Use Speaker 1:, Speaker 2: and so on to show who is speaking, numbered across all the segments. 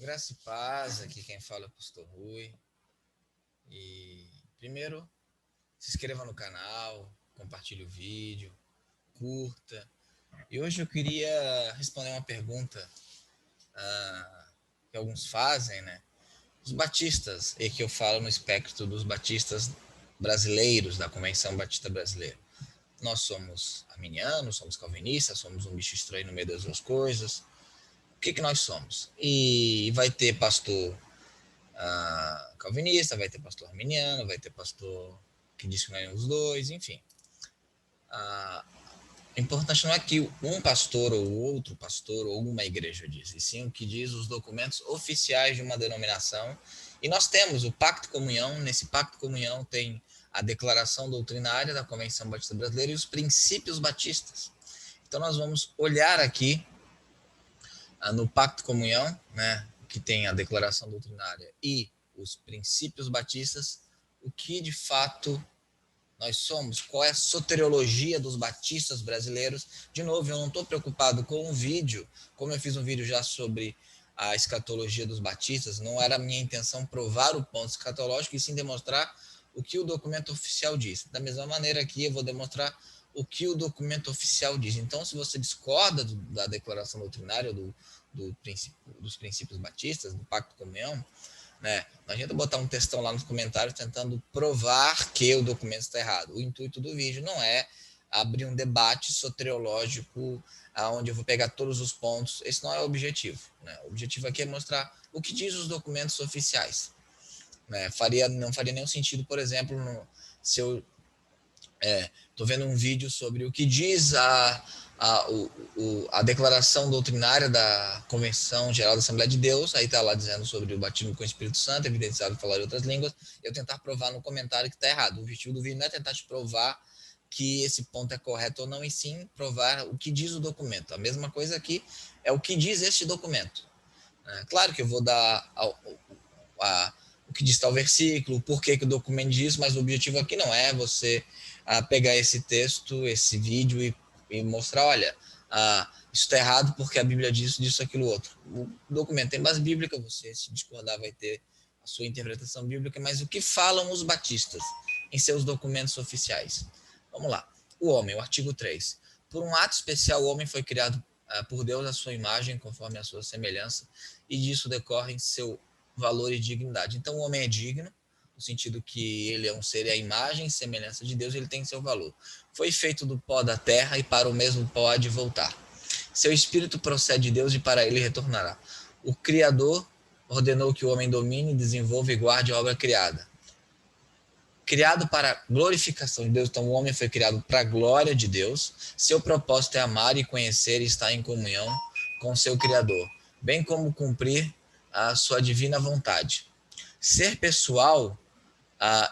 Speaker 1: Graça e paz, aqui quem fala é o Pastor Rui. E primeiro, se inscreva no canal, compartilhe o vídeo, curta. E hoje eu queria responder uma pergunta que alguns fazem, né? Os batistas, e que eu falo no espectro dos batistas brasileiros, da Convenção Batista Brasileira. Nós somos arminianos, somos calvinistas, somos um bicho estranho no meio das duas coisas. O que nós somos? E vai ter pastor calvinista, vai ter pastor arminiano, vai ter pastor que diz que não é nenhum dos dois, enfim. O importante não é que um pastor ou outro pastor ou uma igreja diz, e sim o que diz os documentos oficiais de uma denominação. E nós temos o Pacto de Comunhão, nesse Pacto de Comunhão tem a declaração doutrinária da Convenção Batista Brasileira e os princípios batistas. Então nós vamos olhar aqui no Pacto de Comunhão, né, que tem a declaração doutrinária e os princípios batistas, o que de fato nós somos, qual é a soteriologia dos batistas brasileiros. De novo, eu não estou preocupado com o vídeo, como eu fiz um vídeo já sobre a escatologia dos batistas, não era a minha intenção provar o ponto escatológico, e sim demonstrar o que o documento oficial diz. Da mesma maneira que eu vou demonstrar o que o documento oficial diz. Então, se você discorda da declaração doutrinária dos princípios batistas, do Pacto de Comunhão, né? Não adianta botar um textão lá nos comentários tentando provar que o documento está errado. O intuito do vídeo não é abrir um debate soteriológico onde eu vou pegar todos os pontos. Esse não é o objetivo. Né? O objetivo aqui é mostrar o que diz os documentos oficiais. Né? Não faria nenhum sentido, por exemplo, se eu estou vendo um vídeo sobre o que diz a declaração doutrinária da Convenção Geral da Assembleia de Deus, aí está lá dizendo sobre o batismo com o Espírito Santo, evidenciado falar em outras línguas, eu tentar provar no comentário que está errado. O objetivo do vídeo não é tentar te provar que esse ponto é correto ou não, e sim provar o que diz o documento. A mesma coisa aqui é o que diz este documento. Claro que eu vou dar o que diz tal versículo, o porquê que o documento diz, mas o objetivo aqui não é você pegar esse texto, esse vídeo e mostrar, olha, isso está errado porque a Bíblia diz disso, aquilo, outro. O documento tem base bíblica, você, se discordar, vai ter a sua interpretação bíblica, mas o que falam os batistas em seus documentos oficiais? Vamos lá. O homem, o artigo 3. Por um ato especial, o homem foi criado por Deus à sua imagem, conforme a sua semelhança, e disso decorre seu valor e dignidade. Então, o homem é digno, no sentido que ele é um ser e a imagem e semelhança de Deus, ele tem seu valor. Foi feito do pó da terra e para o mesmo pó há de voltar. Seu espírito procede de Deus e para ele retornará. O Criador ordenou que o homem domine, desenvolva e guarde a obra criada. Criado para glorificação de Deus, então o homem foi criado para a glória de Deus. Seu propósito é amar e conhecer e estar em comunhão com seu Criador, bem como cumprir a sua divina vontade. Ser pessoal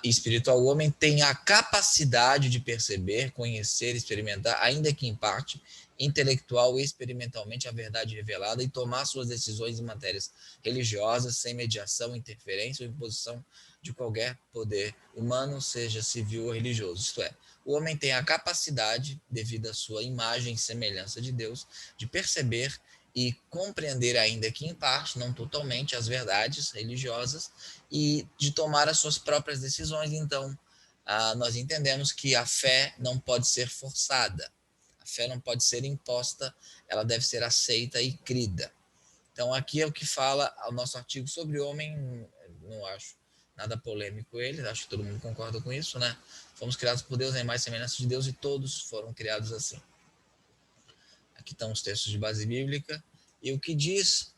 Speaker 1: e espiritual, o homem tem a capacidade de perceber, conhecer, experimentar, ainda que em parte, intelectual e experimentalmente a verdade revelada e tomar suas decisões em matérias religiosas sem mediação, interferência ou imposição de qualquer poder humano, seja civil ou religioso. Isto é, o homem tem a capacidade, devido à sua imagem e semelhança de Deus, de perceber e compreender, ainda que em parte, não totalmente, as verdades religiosas e de tomar as suas próprias decisões. Então, nós entendemos que a fé não pode ser forçada, a fé não pode ser imposta, ela deve ser aceita e crida. Então, aqui é o que fala o nosso artigo sobre o homem, não acho nada polêmico ele, acho que todo mundo concorda com isso, né? Fomos criados por Deus, em imagem e semelhança de Deus, e todos foram criados assim. Aqui estão os textos de base bíblica, e o que diz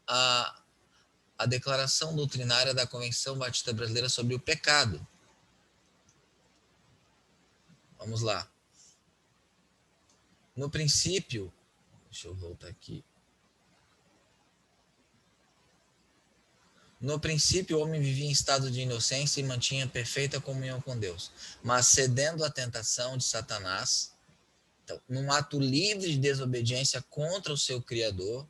Speaker 1: a declaração doutrinária da Convenção Batista Brasileira sobre o pecado. Vamos lá. No princípio, deixa eu voltar aqui. No princípio, o homem vivia em estado de inocência e mantinha perfeita comunhão com Deus. Mas cedendo à tentação de Satanás, então, num ato livre de desobediência contra o seu Criador,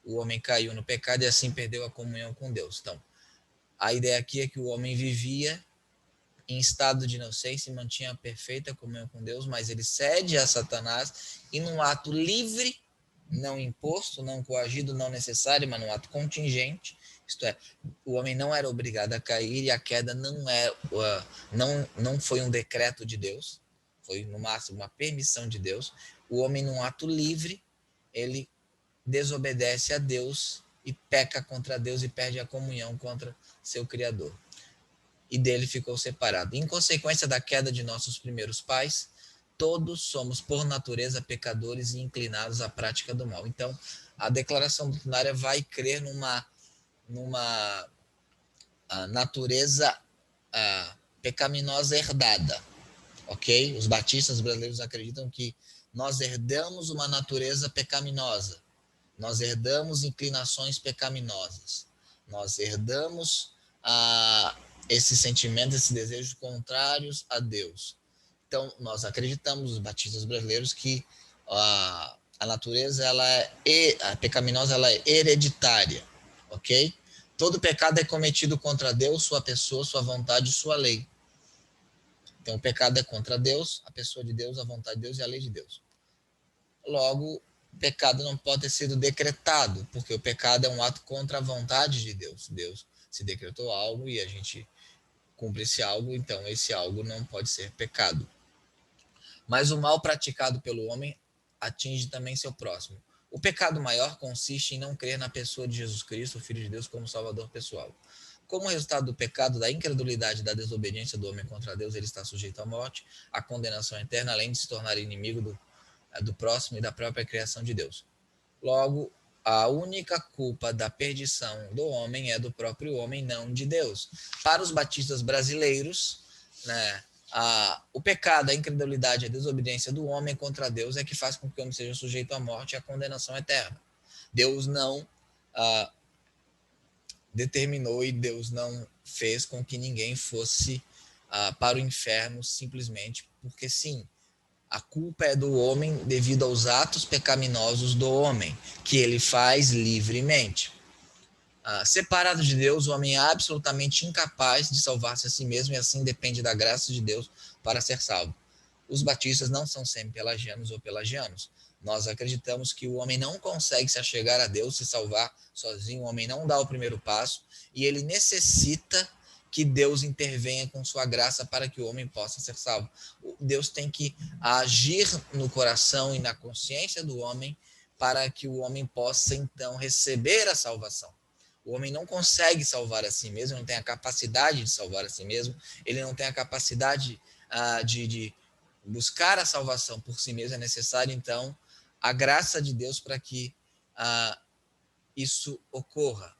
Speaker 1: o homem caiu no pecado e assim perdeu a comunhão com Deus. Então, a ideia aqui é que o homem vivia em estado de inocência e mantinha a perfeita comunhão com Deus, mas ele cede a Satanás e num ato livre não imposto, não coagido, não necessário, mas num ato contingente. Isto é, o homem não era obrigado a cair e a queda não foi um decreto de Deus, foi no máximo uma permissão de Deus. O homem, num ato livre, ele desobedece a Deus e peca contra Deus e perde a comunhão contra seu Criador. E dele ficou separado. Em consequência da queda de nossos primeiros pais, todos somos, por natureza, pecadores e inclinados à prática do mal. Então, a declaração doutrinária vai crer numa natureza pecaminosa herdada, ok? Os batistas brasileiros acreditam que nós herdamos uma natureza pecaminosa, nós herdamos inclinações pecaminosas, nós herdamos esses sentimentos, esses desejos contrários a Deus. Então, nós acreditamos, os batistas brasileiros, que a natureza a pecaminosa ela é hereditária, ok? Todo pecado é cometido contra Deus, sua pessoa, sua vontade, sua lei. Então, o pecado é contra Deus, a pessoa de Deus, a vontade de Deus e a lei de Deus. Logo, o pecado não pode ter sido decretado, porque o pecado é um ato contra a vontade de Deus. Deus se decretou algo e a gente cumpre esse algo, então esse algo não pode ser pecado. Mas o mal praticado pelo homem atinge também seu próximo. O pecado maior consiste em não crer na pessoa de Jesus Cristo, o Filho de Deus, como Salvador pessoal. Como resultado do pecado, da incredulidade e da desobediência do homem contra Deus, ele está sujeito à morte, à condenação eterna, além de se tornar inimigo do próximo e da própria criação de Deus. Logo, a única culpa da perdição do homem é do próprio homem, não de Deus. Para os batistas brasileiros, né, o pecado, a incredulidade, a desobediência do homem contra Deus é que faz com que o homem seja sujeito à morte e à condenação eterna. Deus não determinou e Deus não fez com que ninguém fosse para o inferno simplesmente porque sim. A culpa é do homem devido aos atos pecaminosos do homem, que ele faz livremente. Separado de Deus, o homem é absolutamente incapaz de salvar-se a si mesmo e assim depende da graça de Deus para ser salvo. Os batistas não são sempre pelagianos ou pelagianos. Nós acreditamos que o homem não consegue se achegar a Deus, se salvar sozinho, o homem não dá o primeiro passo e ele necessita que Deus intervenha com sua graça para que o homem possa ser salvo. Deus tem que agir no coração e na consciência do homem para que o homem possa, então, receber a salvação. O homem não consegue salvar a si mesmo, não tem a capacidade de salvar a si mesmo, ele não tem a capacidade de buscar a salvação por si mesmo. É necessário, então, a graça de Deus para que isso ocorra.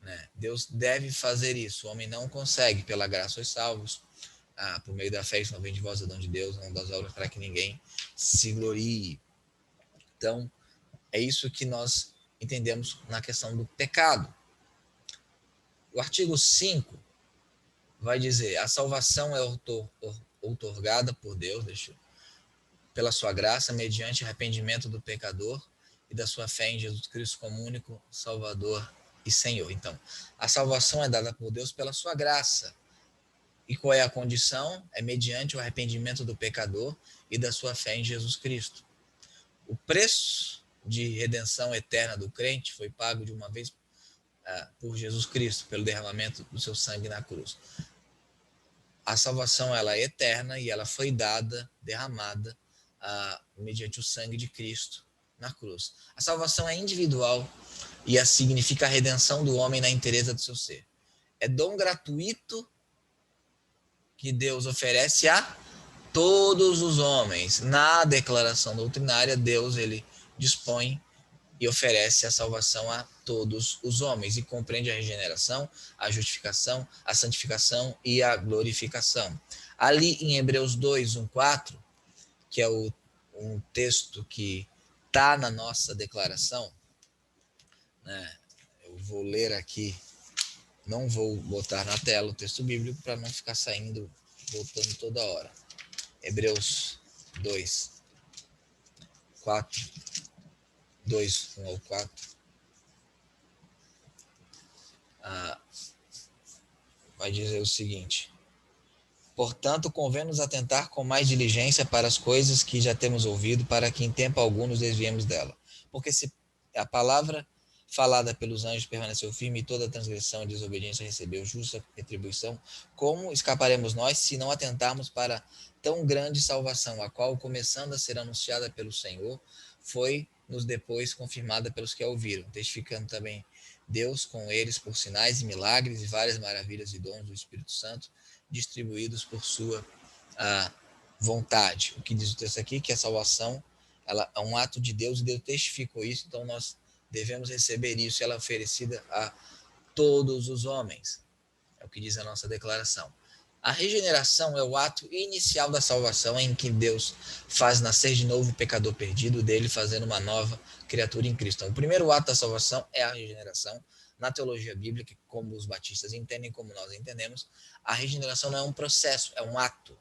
Speaker 1: Né? Deus deve fazer isso. O homem não consegue, pela graça sois salvos, por meio da fé, isso não vem de vós, é dom de Deus, não das obras para que ninguém se glorie. Então, é isso que nós entendemos na questão do pecado. O artigo 5 vai dizer: a salvação é outorgada por Deus, pela sua graça, mediante arrependimento do pecador e da sua fé em Jesus Cristo como único Salvador e Senhor. Então, a salvação é dada por Deus pela sua graça. E qual é a condição? É mediante o arrependimento do pecador e da sua fé em Jesus Cristo. O preço de redenção eterna do crente foi pago de uma vez por Jesus Cristo, pelo derramamento do seu sangue na cruz. A salvação ela é eterna e ela foi dada, derramada, mediante o sangue de Cristo na cruz. A salvação é individual e significa a redenção do homem na inteireza do seu ser. É dom gratuito que Deus oferece a todos os homens. Na declaração doutrinária, Deus ele dispõe e oferece a salvação a todos os homens e compreende a regeneração, a justificação, a santificação e a glorificação. Ali em Hebreus 2, 1, 4, que é um texto que está na nossa declaração, né? Eu vou ler aqui, não vou botar na tela o texto bíblico para não ficar saindo, voltando toda hora. Hebreus 2, 4, 2, 1 ao 4. Vai dizer o seguinte: portanto, convém-nos atentar com mais diligência para as coisas que já temos ouvido, para que em tempo algum nos desviemos dela. Porque se a palavra falada pelos anjos permaneceu firme e toda transgressão e desobediência recebeu justa retribuição, como escaparemos nós se não atentarmos para tão grande salvação, a qual, começando a ser anunciada pelo Senhor, foi nos depois confirmada pelos que a ouviram, testificando também Deus com eles por sinais e milagres e várias maravilhas e dons do Espírito Santo, distribuídos por sua vontade. O que diz o texto aqui? Que a salvação ela é um ato de Deus e Deus testificou isso, então nós devemos receber isso, ela é oferecida a todos os homens. É o que diz a nossa declaração. A regeneração é o ato inicial da salvação, em que Deus faz nascer de novo o pecador perdido, dele fazendo uma nova criatura em Cristo. Então, o primeiro ato da salvação é a regeneração. Na teologia bíblica, como os batistas entendem, como nós entendemos, a regeneração não é um processo, é um ato.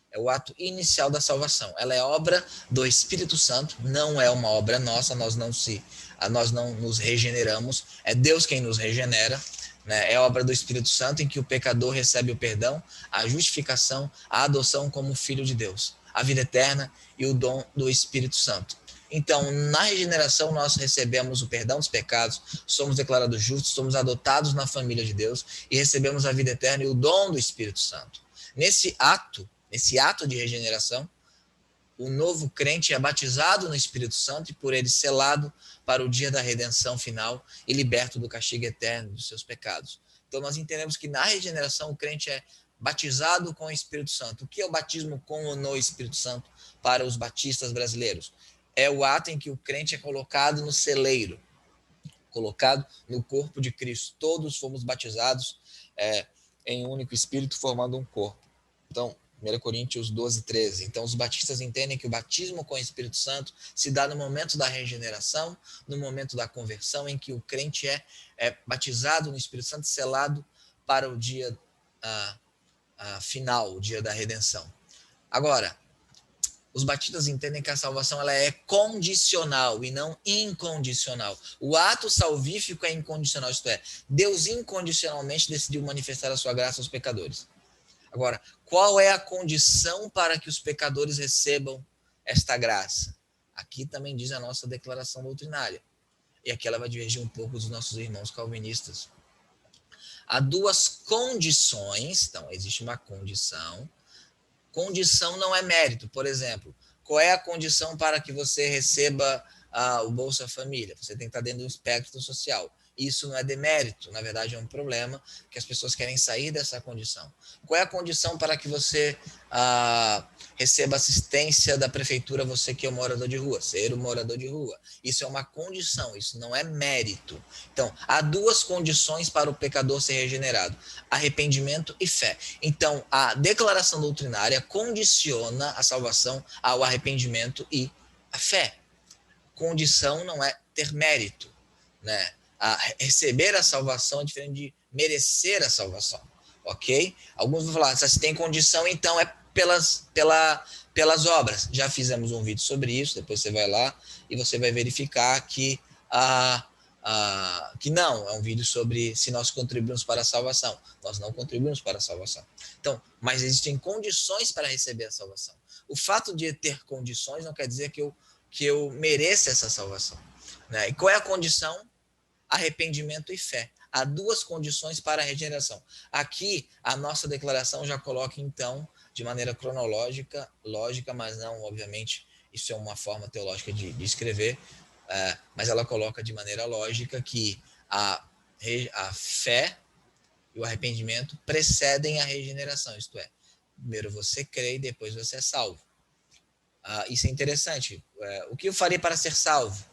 Speaker 1: É o ato inicial da salvação. Ela é obra do Espírito Santo, não é uma obra nossa, nós não nos regeneramos, é Deus quem nos regenera, né? É obra do Espírito Santo em que o pecador recebe o perdão, a justificação, a adoção como filho de Deus, a vida eterna e o dom do Espírito Santo. Então, na regeneração, nós recebemos o perdão dos pecados, somos declarados justos, somos adotados na família de Deus e recebemos a vida eterna e o dom do Espírito Santo. Nesse ato de regeneração, o novo crente é batizado no Espírito Santo e por ele selado para o dia da redenção final e liberto do castigo eterno dos seus pecados. Então nós entendemos que na regeneração o crente é batizado com o Espírito Santo. O que é o batismo com ou no Espírito Santo para os batistas brasileiros? É o ato em que o crente é colocado no celeiro, colocado no corpo de Cristo. Todos fomos batizados em um único Espírito, formando um corpo. Então, 1 Coríntios 12, 13. Então, os batistas entendem que o batismo com o Espírito Santo se dá no momento da regeneração, no momento da conversão, em que o crente é batizado no Espírito Santo, selado para o dia final, o dia da redenção. Agora, os batistas entendem que a salvação ela é condicional e não incondicional. O ato salvífico é incondicional, isto é, Deus incondicionalmente decidiu manifestar a sua graça aos pecadores. Agora, qual é a condição para que os pecadores recebam esta graça? Aqui também diz a nossa declaração doutrinária. E aqui ela vai divergir um pouco dos nossos irmãos calvinistas. Há duas condições, então existe uma condição. Condição não é mérito. Por exemplo, qual é a condição para que você receba o Bolsa Família? Você tem que estar dentro do espectro social. Isso não é demérito, na verdade é um problema que as pessoas querem sair dessa condição. Qual é a condição para que você receba assistência da prefeitura, você que é um morador de rua? Ser um morador de rua. Isso é uma condição, isso não é mérito. Então, há duas condições para o pecador ser regenerado: arrependimento e fé. Então, a declaração doutrinária condiciona a salvação ao arrependimento e à fé. Condição não é ter mérito, né? Receber a salvação é diferente de merecer a salvação, ok? Alguns vão falar, se tem condição, então é pelas obras. Já fizemos um vídeo sobre isso, depois você vai lá e você vai verificar que não, é um vídeo sobre se nós contribuímos para a salvação. Nós não contribuímos para a salvação. Então, mas existem condições para receber a salvação. O fato de ter condições não quer dizer que eu mereça essa salvação, né? E qual é a condição? Arrependimento e fé. Há duas condições para a regeneração. Aqui, a nossa declaração já coloca, então, de maneira cronológica, lógica, mas não, obviamente, isso é uma forma teológica de escrever, mas ela coloca de maneira lógica que a fé e o arrependimento precedem a regeneração, isto é, primeiro você crê e depois você é salvo. Isso é interessante. O que eu farei para ser salvo?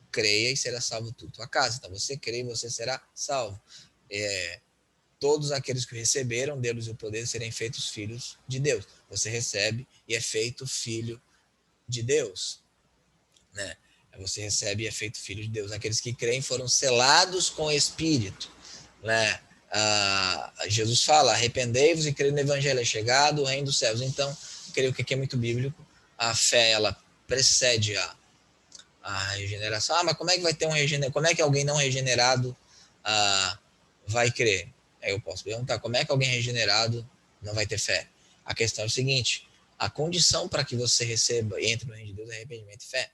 Speaker 1: Creia e será salvo tudo. Tua casa. Então você crê e você será salvo. Todos aqueles que receberam, deles o poder de serem feitos filhos de Deus. Você recebe e é feito filho de Deus, né? Você recebe e é feito filho de Deus. Aqueles que creem foram selados com o Espírito, né? Jesus fala, arrependei-vos e creio no Evangelho, é chegado o reino dos céus. Então, creio que aqui é muito bíblico. A fé, ela precede a regeneração. Mas como é que vai ter como é que alguém não regenerado vai crer? Aí eu posso perguntar, como é que alguém regenerado não vai ter fé? A questão é o seguinte, a condição para que você receba e entre no reino de Deus é arrependimento e fé.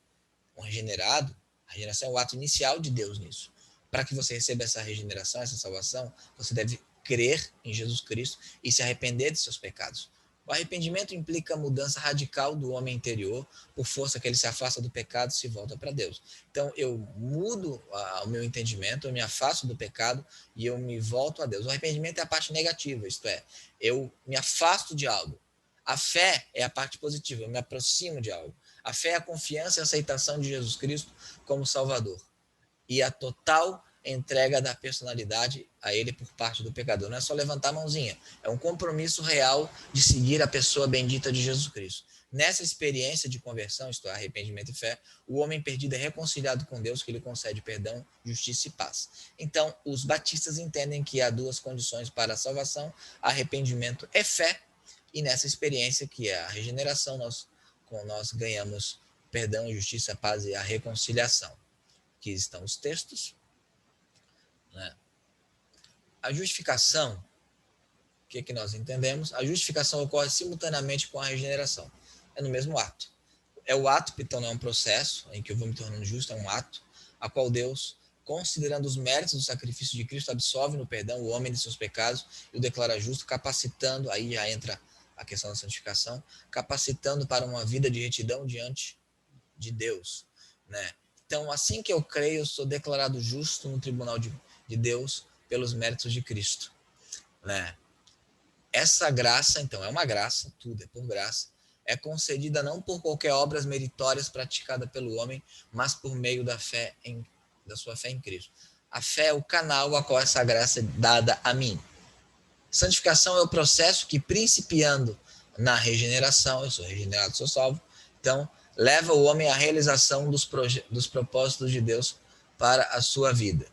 Speaker 1: Um regenerado, A regeneração é o ato inicial de Deus nisso. Para que você receba essa regeneração, essa salvação, você deve crer em Jesus Cristo e se arrepender de seus pecados. O arrependimento implica a mudança radical do homem interior, por força que ele se afasta do pecado e se volta para Deus. Então, eu mudo o meu entendimento, eu me afasto do pecado e eu me volto a Deus. O arrependimento é a parte negativa, isto é, eu me afasto de algo. A fé é a parte positiva, eu me aproximo de algo. A fé é a confiança e a aceitação de Jesus Cristo como Salvador. E a total entrega da personalidade a ele por parte do pecador. Não é só levantar a mãozinha, é um compromisso real de seguir a pessoa bendita de Jesus Cristo. Nessa experiência de conversão, isto é, arrependimento e fé, o homem perdido é reconciliado com Deus, que lhe concede perdão, justiça e paz. Então, os batistas entendem que há duas condições para a salvação: arrependimento e fé, e nessa experiência, que é a regeneração, nós ganhamos perdão, justiça, paz e a reconciliação. Aqui estão os textos. Né? A justificação, o que nós entendemos? A justificação ocorre simultaneamente com a regeneração. É no mesmo ato. É o ato, então não é um processo em que eu vou me tornando justo, é um ato, a qual Deus, considerando os méritos do sacrifício de Cristo, absolve no perdão o homem de seus pecados e o declara justo, capacitando, aí já entra a questão da santificação, capacitando para uma vida de retidão diante de Deus. Né? Então, assim que eu creio, eu sou declarado justo no tribunal de Deus pelos méritos de Cristo. Né? Essa graça, então, é uma graça, tudo é por graça, é concedida não por qualquer obras meritórias praticada pelo homem, mas por meio da sua fé em Cristo. A fé é o canal a qual essa graça é dada a mim. Santificação é o processo que, principiando na regeneração, eu sou regenerado, sou salvo, então leva o homem à realização dos propósitos de Deus para a sua vida.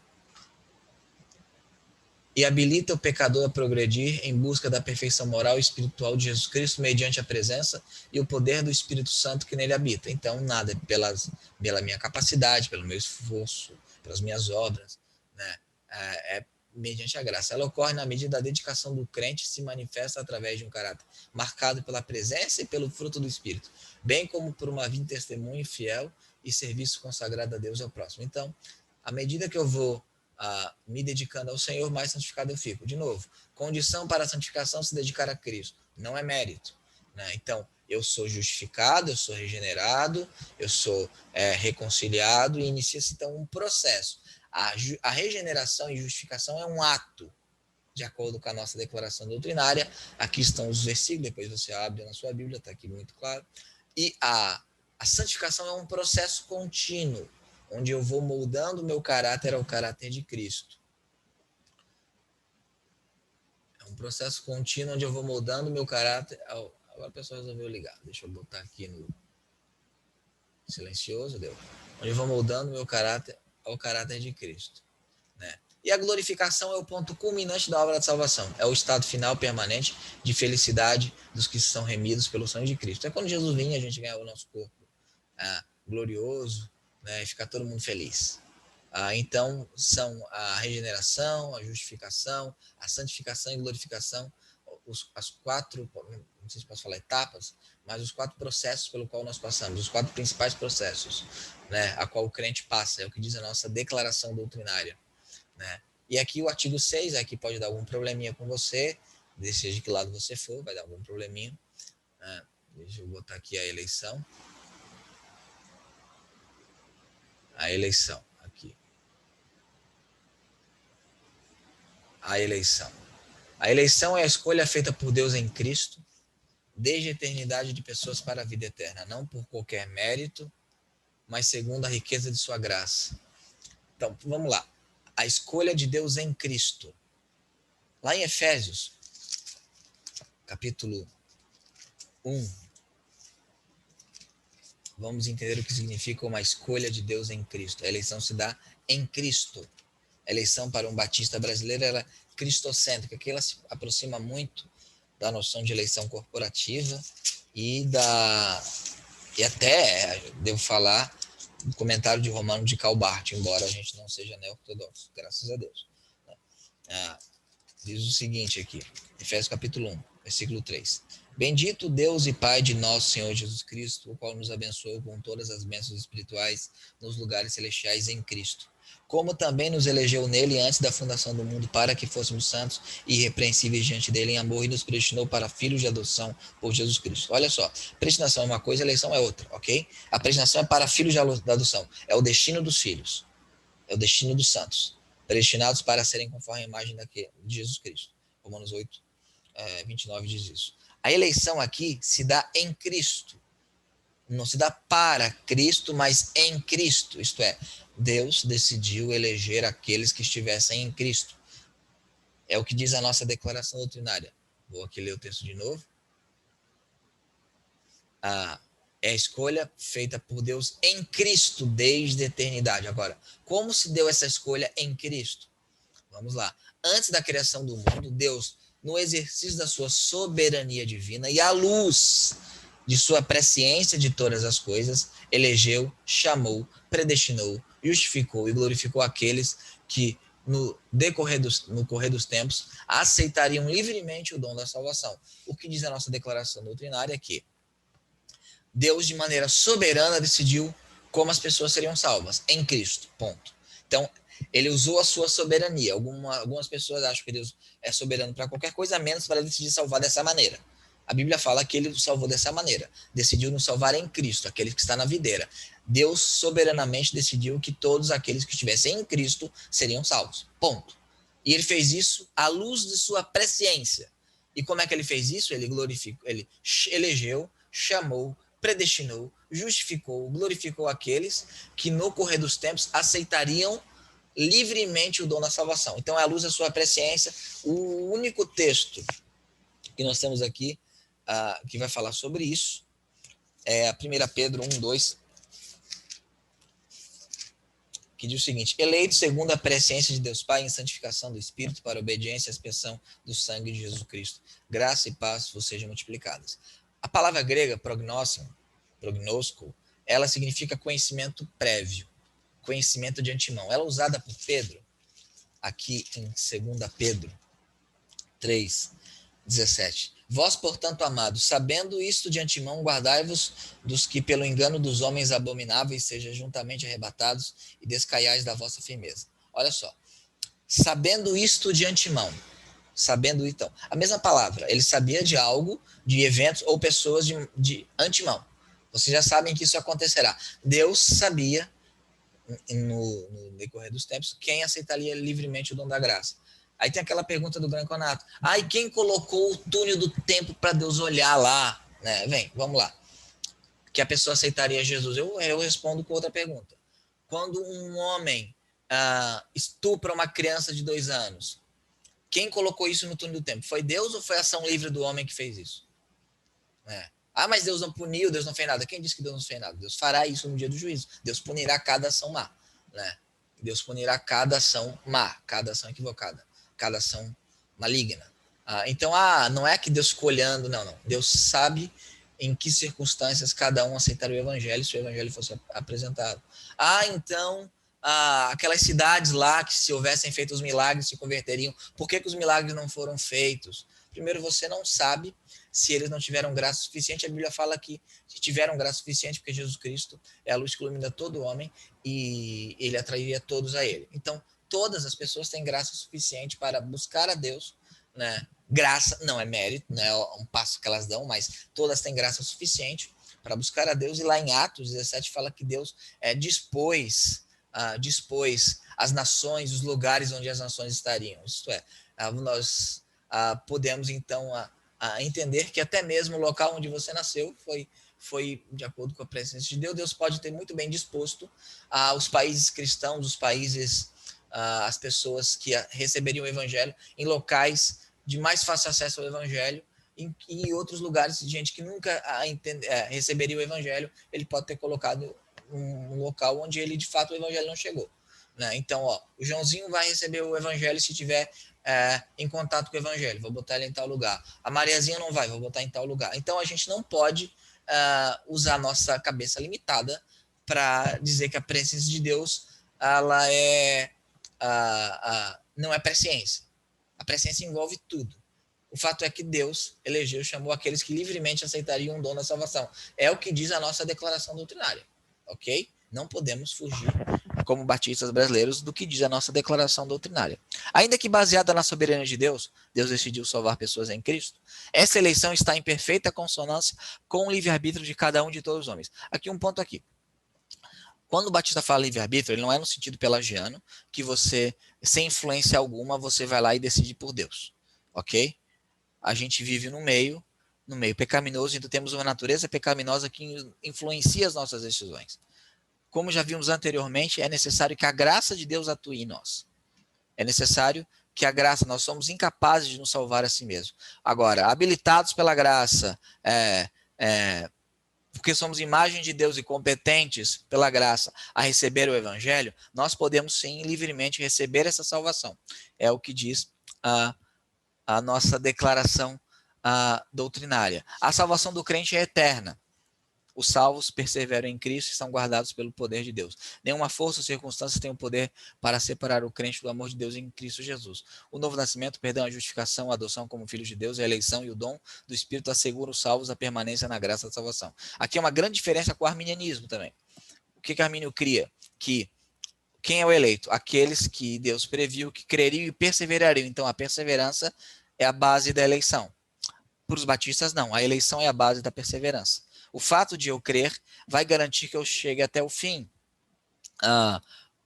Speaker 1: E habilita o pecador a progredir em busca da perfeição moral e espiritual de Jesus Cristo, mediante a presença e o poder do Espírito Santo que nele habita. Então, nada pela minha capacidade, pelo meu esforço, pelas minhas obras, né? É mediante a graça. Ela ocorre na medida da dedicação do crente, se manifesta através de um caráter marcado pela presença e pelo fruto do Espírito, bem como por uma vida de testemunho fiel e serviço consagrado a Deus e ao próximo. Então, à medida que eu vou me dedicando ao Senhor, mais santificado eu fico. De novo, condição para a santificação se dedicar a Cristo, não é mérito. Né? Então, eu sou justificado, eu sou regenerado, eu sou reconciliado, e inicia-se então um processo. A regeneração e justificação é um ato, de acordo com a nossa declaração doutrinária. Aqui estão os versículos, depois você abre na sua Bíblia, está aqui muito claro. E a santificação é um processo contínuo, onde eu vou moldando o meu caráter ao caráter de Cristo. É um processo contínuo onde eu vou moldando o meu caráter ao... Agora a pessoa resolveu ligar. Deixa eu botar aqui no silencioso, deu. Onde eu vou moldando o meu caráter ao caráter de Cristo. Né? E a glorificação é o ponto culminante da obra de salvação. É o estado final permanente de felicidade dos que são remidos pelo sangue de Cristo. É quando Jesus vinha, a gente ganha o nosso corpo glorioso, né, e ficar todo mundo feliz. Então, são a regeneração, a justificação, a santificação e glorificação, as quatro, não sei se posso falar etapas, mas os 4 processos pelo qual nós passamos, os 4 principais processos, né, a qual o crente passa, é o que diz a nossa declaração doutrinária. Né? E aqui o artigo 6, aqui pode dar algum probleminha com você, seja de que lado você for, vai dar algum probleminha. Deixa eu botar aqui a eleição. A eleição, aqui. A eleição. A eleição é a escolha feita por Deus em Cristo, desde a eternidade, de pessoas para a vida eterna, não por qualquer mérito, mas segundo a riqueza de sua graça. Então, vamos lá. A escolha de Deus em Cristo. Lá em Efésios, capítulo 1, vamos entender o que significa uma escolha de Deus em Cristo. A eleição se dá em Cristo. A eleição para um batista brasileiro era cristocêntrica, que ela se aproxima muito da noção de eleição corporativa e até, devo falar, do comentário de Romano de Calbart, embora a gente não seja neo-ortodoxo, graças a Deus. Diz o seguinte aqui, Efésios capítulo 1, versículo 3. Bendito Deus e Pai de nosso Senhor Jesus Cristo, o qual nos abençoou com todas as bênçãos espirituais nos lugares celestiais em Cristo. Como também nos elegeu nele antes da fundação do mundo para que fôssemos santos e irrepreensíveis diante dele em amor e nos predestinou para filhos de adoção por Jesus Cristo. Olha só, predestinação é uma coisa, eleição é outra, ok? A predestinação é para filhos de adoção, é o destino dos filhos, é o destino dos santos, predestinados para serem conforme a imagem de Jesus Cristo. Romanos 8, 29 diz isso. A eleição aqui se dá em Cristo. Não se dá para Cristo, mas em Cristo. Isto é, Deus decidiu eleger aqueles que estivessem em Cristo. É o que diz a nossa declaração doutrinária. Vou aqui ler o texto de novo. É a escolha feita por Deus em Cristo desde a eternidade. Agora, como se deu essa escolha em Cristo? Vamos lá. Antes da criação do mundo, Deus, no exercício da sua soberania divina e à luz de sua presciência de todas as coisas, elegeu, chamou, predestinou, justificou e glorificou aqueles que, no correr dos tempos, aceitariam livremente o dom da salvação. O que diz a nossa declaração doutrinária é que Deus, de maneira soberana, decidiu como as pessoas seriam salvas, em Cristo, ponto. Então, ele usou a sua soberania. Algumas pessoas acham que Deus é soberano para qualquer coisa, menos para decidir salvar dessa maneira. A Bíblia fala que ele salvou dessa maneira. Decidiu nos salvar em Cristo, aquele que está na videira. Deus soberanamente decidiu que todos aqueles que estivessem em Cristo seriam salvos, ponto. E ele fez isso à luz de sua presciência. E como é que ele fez isso? Ele glorificou, ele elegeu, chamou, predestinou, justificou, glorificou aqueles que no correr dos tempos aceitariam livremente o dom da salvação. Então, à luz da sua presciência, o único texto que nós temos aqui que vai falar sobre isso é a 1 Pedro 1:2, que diz o seguinte: eleito segundo a presciência de Deus Pai em santificação do Espírito para obediência e expiação do sangue de Jesus Cristo. Graça e paz vos sejam multiplicadas. A palavra grega prognosco, ela significa conhecimento prévio, conhecimento de antemão. Ela é usada por Pedro, aqui em 2 Pedro 3:17. Vós, portanto, amados, sabendo isto de antemão, guardai-vos dos que, pelo engano dos homens abomináveis, sejam juntamente arrebatados e descaiais da vossa firmeza. Olha só. Sabendo isto de antemão. Sabendo, então. A mesma palavra. Ele sabia de algo, de eventos ou pessoas de antemão. Vocês já sabem que isso acontecerá. Deus sabia, no decorrer dos tempos, quem aceitaria livremente o dom da graça. Aí tem aquela pergunta do Branconato. E quem colocou o túnel do tempo para Deus olhar lá? Né? Vem, vamos lá. Que a pessoa aceitaria Jesus. Eu respondo com outra pergunta. Quando um homem estupra uma criança de 2 anos, quem colocou isso no túnel do tempo? Foi Deus ou foi a ação livre do homem que fez isso? Mas Deus não puniu, Deus não fez nada. Quem disse que Deus não fez nada? Deus fará isso no dia do juízo. Deus punirá cada ação má. Né? Deus punirá cada ação má, cada ação equivocada, cada ação maligna. Então, não é que Deus ficou olhando, não. Deus sabe em que circunstâncias cada um aceitaria o evangelho se o evangelho fosse apresentado. Então, aquelas cidades lá que se houvessem feito os milagres se converteriam. Por que os milagres não foram feitos? Primeiro, você não sabe se eles não tiveram graça suficiente. A Bíblia fala que tiveram graça suficiente porque Jesus Cristo é a luz que ilumina todo homem e ele atrairia todos a ele. Então, todas as pessoas têm graça suficiente para buscar a Deus, né? Graça não é mérito, não é um passo que elas dão, mas todas têm graça suficiente para buscar a Deus. E lá em Atos 17 fala que Deus dispôs as nações, os lugares onde as nações estariam. Isto é, nós podemos então entender que até mesmo o local onde você nasceu foi de acordo com a presença de Deus. Deus pode ter muito bem disposto os países cristãos, os países, as pessoas que receberiam o evangelho em locais de mais fácil acesso ao evangelho, em outros lugares, gente que nunca receberia o evangelho, ele pode ter colocado um local onde ele, de fato, o evangelho não chegou. Né? Então, o Joãozinho vai receber o evangelho se tiver em contato com o evangelho, vou botar ele em tal lugar. A Mariazinha não vai, vou botar em tal lugar. Então, a gente não pode usar a nossa cabeça limitada para dizer que a presença de Deus ela não é presciência. A presciência envolve tudo. O fato é que Deus elegeu, chamou aqueles que livremente aceitariam o dom da salvação. É o que diz a nossa declaração doutrinária, ok? Não podemos fugir, como batistas brasileiros, do que diz a nossa declaração doutrinária. Ainda que baseada na soberania de Deus, Deus decidiu salvar pessoas em Cristo. Essa eleição está em perfeita consonância com o livre-arbítrio de cada um de todos os homens. Aqui um ponto aqui. Quando o Batista fala livre-arbítrio, ele não é no sentido pelagiano, que você, sem influência alguma, você vai lá e decide por Deus, ok? A gente vive no meio pecaminoso, então temos uma natureza pecaminosa que influencia as nossas decisões. Como já vimos anteriormente, é necessário que a graça de Deus atue em nós. É necessário que a graça, nós somos incapazes de nos salvar a si mesmos. Agora, habilitados pela graça, porque somos imagem de Deus e competentes pela graça a receber o evangelho, nós podemos sim livremente receber essa salvação. É o que diz a nossa declaração doutrinária. A salvação do crente é eterna. Os salvos perseveram em Cristo e são guardados pelo poder de Deus. Nenhuma força ou circunstância tem o poder para separar o crente do amor de Deus em Cristo Jesus. O novo nascimento, perdão, a justificação, a adoção como filhos de Deus, a eleição e o dom do Espírito asseguram os salvos a permanência na graça da salvação. Aqui é uma grande diferença com o arminianismo também. O que Armínio cria? Que quem é o eleito? Aqueles que Deus previu que creriam e perseverariam. Então a perseverança é a base da eleição. Para os batistas, não. A eleição é a base da perseverança. O fato de eu crer vai garantir que eu chegue até o fim.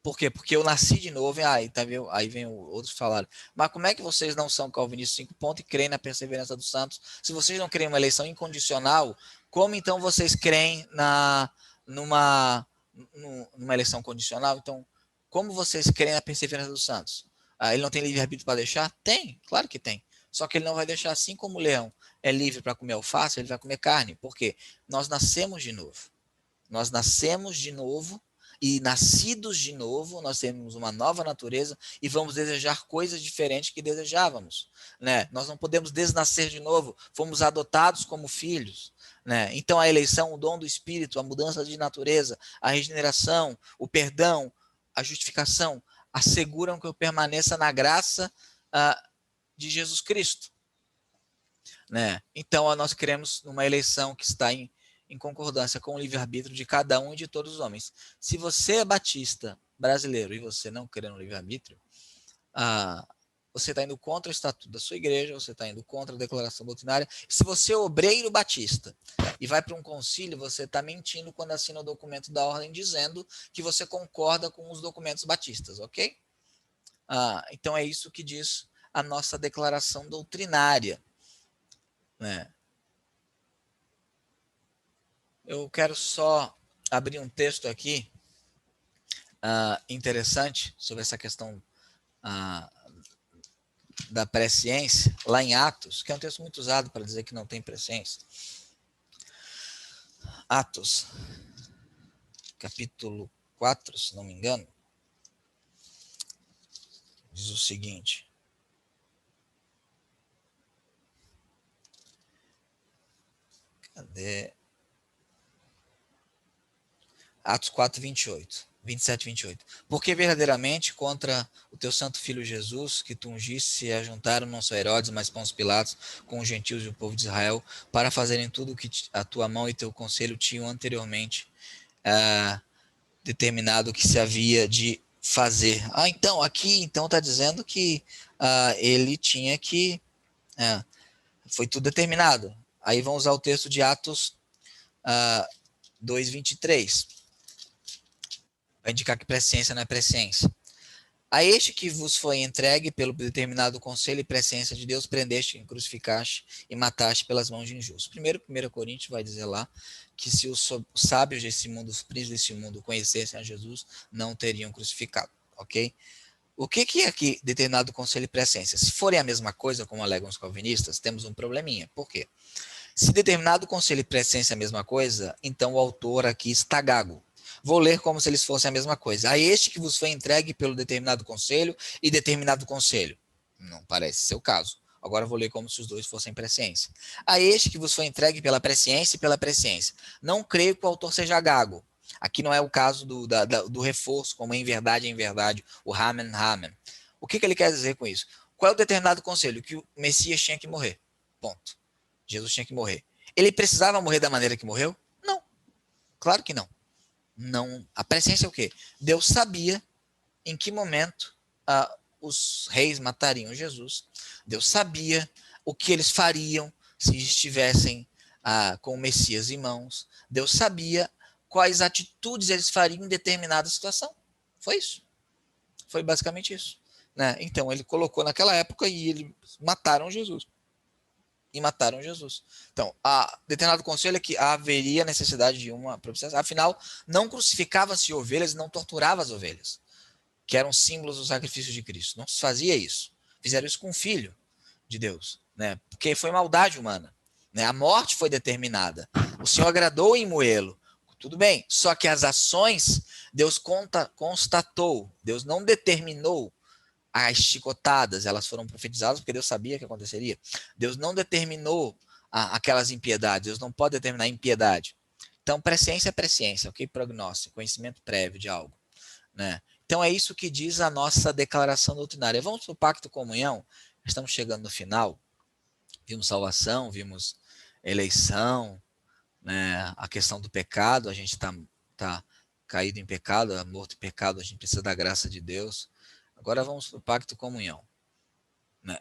Speaker 1: Por quê? Porque eu nasci de novo. Aí vem outros falaram. Mas como é que vocês não são calvinistas 5 pontos e creem na perseverança dos santos? Se vocês não creem em uma eleição incondicional, como então vocês creem numa eleição condicional? Então, como vocês creem na perseverança dos santos? Ele não tem livre-arbítrio para deixar? Tem, claro que tem. Só que ele não vai deixar, assim como o leão é livre para comer alface, ele vai comer carne. Por quê? Nós nascemos de novo. Nós nascemos de novo e nascidos de novo, nós temos uma nova natureza e vamos desejar coisas diferentes que desejávamos, né? Nós não podemos desnascer de novo, fomos adotados como filhos, né? Então a eleição, o dom do Espírito, a mudança de natureza, a regeneração, o perdão, a justificação, asseguram que eu permaneça na graça de Jesus Cristo, né? Então nós queremos numa eleição que está em concordância com o livre-arbítrio de cada um e de todos os homens. Se você é batista brasileiro e você não crê no livre-arbítrio, você está indo contra o estatuto da sua igreja, você está indo contra a declaração doutrinária. Se você é obreiro batista e vai para um concílio, você está mentindo quando assina o documento da ordem dizendo que você concorda com os documentos batistas, ok? Então é isso que diz a nossa declaração doutrinária, né? Eu quero só abrir um texto aqui interessante sobre essa questão da presciência, lá em Atos, que é um texto muito usado para dizer que não tem presciência. Atos, capítulo 4, se não me engano, diz o seguinte. Cadê? Atos 4, 27 e 28. Porque verdadeiramente contra o teu santo filho Jesus, que tu ungiste, se ajuntaram não só Herodes, mas Pôncio Pilatos, com os gentios e o povo de Israel, para fazerem tudo o que a tua mão e teu conselho tinham anteriormente determinado que se havia de fazer. Então, aqui então está dizendo que ele tinha que... foi tudo determinado. Aí vamos usar o texto de Atos 2, 23. Vai indicar que presciência não é presciência. A este que vos foi entregue pelo determinado conselho e presciência de Deus, prendeste, crucificaste e mataste pelas mãos de injustos. Primeiro, 1 Coríntios vai dizer lá que se os sábios desse mundo, os príncipes desse mundo conhecessem a Jesus, não teriam crucificado, ok? O que é aqui determinado conselho e presciência? Se forem a mesma coisa, como alegam os calvinistas, temos um probleminha. Por quê? Se determinado conselho e presciência é a mesma coisa, então o autor aqui está gago. Vou ler como se eles fossem a mesma coisa. A este que vos foi entregue pelo determinado conselho e determinado conselho. Não parece ser o caso. Agora vou ler como se os dois fossem presciência. A este que vos foi entregue pela presciência e pela presciência. Não creio que o autor seja gago. Aqui não é o caso do reforço, como em verdade, o ramen. O que ele quer dizer com isso? Qual é o determinado conselho? Que o Messias tinha que morrer. Ponto. Jesus tinha que morrer. Ele precisava morrer da maneira que morreu? Não. Claro que não. Não. A presciência é o quê? Deus sabia em que momento os reis matariam Jesus. Deus sabia o que eles fariam se estivessem com o Messias em mãos. Deus sabia quais atitudes eles fariam em determinada situação. Foi isso. Foi basicamente isso. Né? Então, ele colocou naquela época e eles mataram Jesus. E mataram Jesus. Então, determinado conselho é que haveria necessidade de uma propiciação. Afinal, não crucificava-se ovelhas, não torturava as ovelhas, que eram símbolos do sacrifício de Cristo. Não se fazia isso. Fizeram isso com o Filho de Deus, né? Porque foi maldade humana. Né? A morte foi determinada. O Senhor agradou em moê-lo. Tudo bem. Só que as ações, Deus constatou. Deus não determinou as chicotadas. Elas foram profetizadas porque Deus sabia que aconteceria. Deus não determinou aquelas impiedades. Deus não pode determinar impiedade. Então, presciência é presciência, ok? Prognóstico, conhecimento prévio de algo. Né? Então é isso que diz a nossa declaração doutrinária. Vamos para o Pacto Comunhão. Estamos chegando no final. Vimos salvação, vimos eleição, né? A questão do pecado. A gente tá caído em pecado, morto em pecado. A gente precisa da graça de Deus. Agora vamos para o Pacto Comunhão. Né?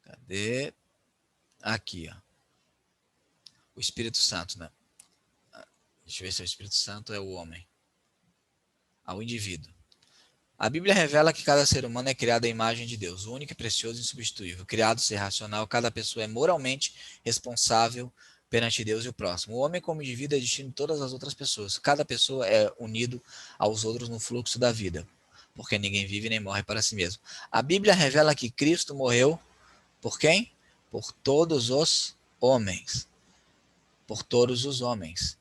Speaker 1: Cadê? Aqui, ó. O Espírito Santo, né? Deixa eu ver se o Espírito Santo é o homem. Ao indivíduo. A Bíblia revela que cada ser humano é criado à imagem de Deus, único, precioso e insubstituível. Criado ser racional, cada pessoa é moralmente responsável perante Deus e o próximo. O homem como indivíduo é distinto de todas as outras pessoas. Cada pessoa é unido aos outros no fluxo da vida, porque ninguém vive nem morre para si mesmo. A Bíblia revela que Cristo morreu por quem? Por todos os homens. Por todos os homens.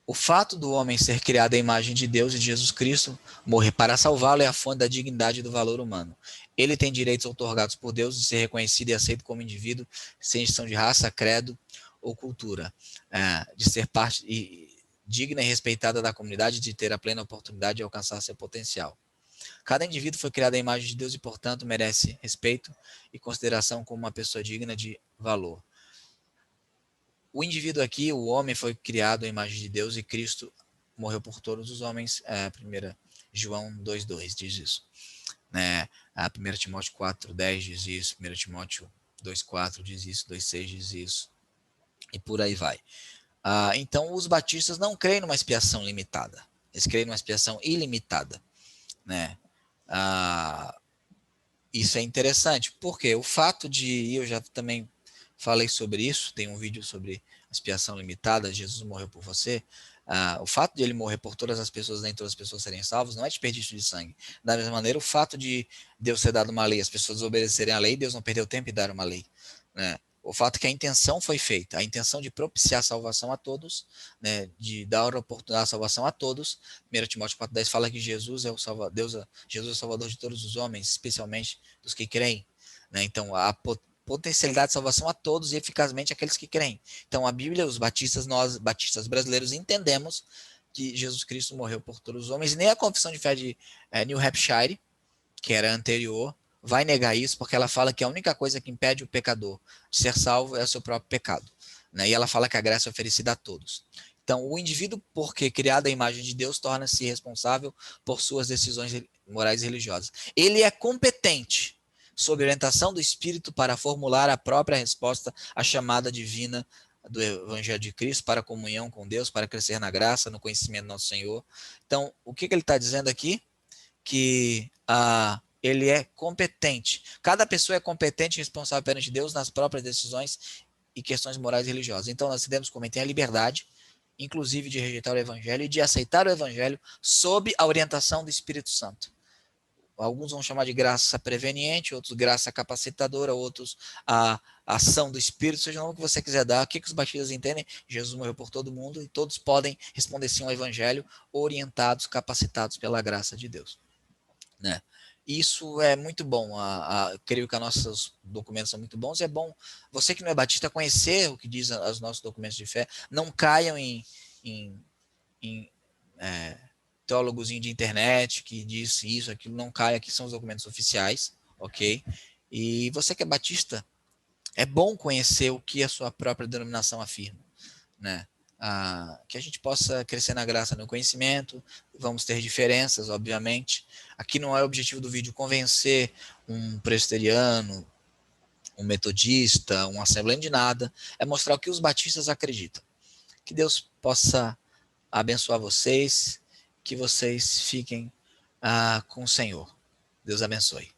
Speaker 1: O fato do homem ser criado à imagem de Deus e de Jesus Cristo morrer para salvá-lo é a fonte da dignidade e do valor humano. Ele tem direitos outorgados por Deus de ser reconhecido e aceito como indivíduo, sem distinção de raça, credo ou cultura, de ser parte digna e respeitada da comunidade, de ter a plena oportunidade de alcançar seu potencial. Cada indivíduo foi criado à imagem de Deus e, portanto, merece respeito e consideração como uma pessoa digna de valor. O indivíduo aqui, o homem, foi criado à imagem de Deus e Cristo morreu por todos os homens. 1 João 2,2 diz isso. Né? 1 Timóteo 4,10 diz isso. 1 Timóteo 2,4 diz isso. 2,6 diz isso. E por aí vai. Então, os batistas não creem numa expiação limitada. Eles creem numa expiação ilimitada. Né? Isso é interessante, porque o fato de, eu já também falei sobre isso, tem um vídeo sobre expiação limitada, Jesus morreu por você. O fato de ele morrer por todas as pessoas, nem todas as pessoas serem salvas, não é desperdício de sangue. Da mesma maneira, o fato de Deus ter dado uma lei, as pessoas obedecerem à lei, Deus não perdeu tempo em dar uma lei. Né? O fato que a intenção foi feita, a intenção de propiciar a salvação a todos, né, de dar a oportunidade de salvação a todos. 1 Timóteo 4,10 fala que Jesus é o Salvador, Jesus é o Salvador de todos os homens, especialmente dos que creem. Né? Então, a potencialidade de salvação a todos e eficazmente aqueles que creem. Então, a Bíblia, os batistas, nós, batistas brasileiros, entendemos que Jesus Cristo morreu por todos os homens, e nem a confissão de fé de New Hampshire, que era anterior, vai negar isso, porque ela fala que a única coisa que impede o pecador de ser salvo é o seu próprio pecado. Né? E ela fala que a graça é oferecida a todos. Então, o indivíduo, porque criado à imagem de Deus, torna-se responsável por suas decisões morais e religiosas. Ele é competente, sob orientação do Espírito, para formular a própria resposta à chamada divina do Evangelho de Cristo para a comunhão com Deus, para crescer na graça, no conhecimento do nosso Senhor. Então, o que ele está dizendo aqui? Que ele é competente. Cada pessoa é competente e responsável perante Deus nas próprias decisões e questões morais e religiosas. Então, nós devemos cometer a liberdade, inclusive de rejeitar o Evangelho e de aceitar o Evangelho sob a orientação do Espírito Santo. Alguns vão chamar de graça preveniente, outros graça capacitadora, outros a ação do Espírito, seja o nome que você quiser dar. O que os batistas entendem? Jesus morreu por todo mundo e todos podem responder sim ao Evangelho, orientados, capacitados pela graça de Deus. Né? Isso é muito bom. Creio que os nossos documentos são muito bons. É bom você que não é batista conhecer o que diz os nossos documentos de fé. Não caiam em teólogozinho de internet que disse isso, aquilo, não cai, aqui são os documentos oficiais, ok? E você que é batista, é bom conhecer o que a sua própria denominação afirma, né? Que a gente possa crescer na graça, no conhecimento, vamos ter diferenças, obviamente. Aqui não é o objetivo do vídeo convencer um presbiteriano, um metodista, um assembleano de nada, é mostrar o que os batistas acreditam. Que Deus possa abençoar vocês, que vocês fiquem com o Senhor. Deus abençoe.